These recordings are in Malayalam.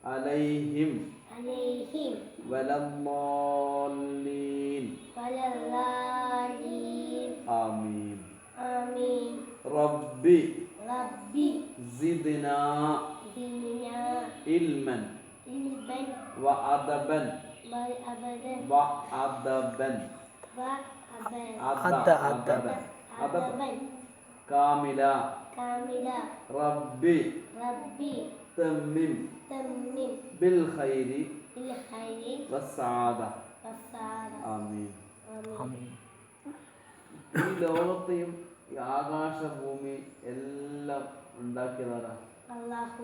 عليهم ولا الضالين آمين ربي زدنا علما وأدبا كاملا ربي تمم بالخير والسعادة آمين ഈ ലോകത്തെയും ഈ ആകാശഭൂമി എല്ലാം ഉണ്ടാക്കിയതാരാ? അല്ലാഹു.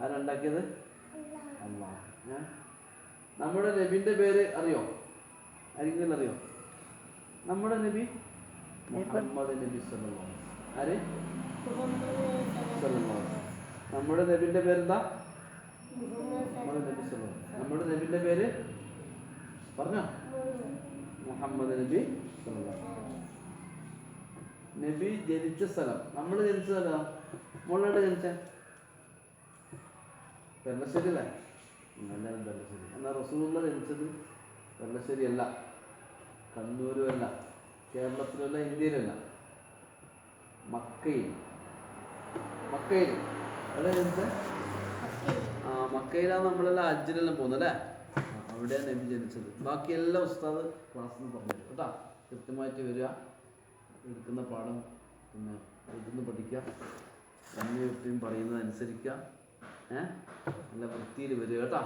ആരുണ്ടാക്കിയത്? അല്ലാഹു. നമ്മുടെ നബിന്റെ പേര് അറിയോ? ആരെങ്കിലും അറിയോ? നമ്മുടെ നബി മുഹമ്മദ് നബി സല്ലല്ലാഹു അലൈഹി വസല്ലം. ആര്? സല്ലല്ലാഹു അലൈഹി വസല്ലം. നമ്മുടെ നബിന്റെ പേരെന്താ? മുഹമ്മദ് നബി സല്ലല്ലാഹു അലൈഹി വസല്ലം. നമ്മുടെ നബിന്റെ പേര് പറഞ്ഞോ? മുഹമ്മദ് നബി സല്ലല്ലാഹു അലൈഹി വസല്ലം. നബി ജനിച്ച സ്ഥലം, നമ്മൾ ജനിച്ച സ്ഥലം മോളോട് ജനിച്ച പെർലശ്ശേരി അല്ലേ? എല്ലാവരും പെർലശ്ശേരി. എന്നാൽ റസൂലുള്ള ജനിച്ചത് പെർലശ്ശേരി അല്ല, കണ്ണൂരും അല്ല, കേരളത്തിലല്ല, ഇന്ത്യയിലല്ല, മക്കയിൽ. എവിടെ ജനിച്ചത്? മക്കയിലാണ് നമ്മളെല്ലാം ഹജ്ജിനെല്ലാം പോകുന്നത് അല്ലേ? അവിടെയാണ് നബി ജനിച്ചത്. ബാക്കി എല്ലാ ഉസ്താദ് ക്ലാസ്സിൽ നിന്ന് പറഞ്ഞു കേട്ടോ. കൃത്യമായിട്ട് വരിക, എടുക്കുന്ന പാഠം പിന്നെ എഴുതുന്ന പഠിക്കുക, എന്നെയും പറയുന്നത് അനുസരിക്കുക, നല്ല വൃത്തിയിൽ വരിക കേട്ടോ.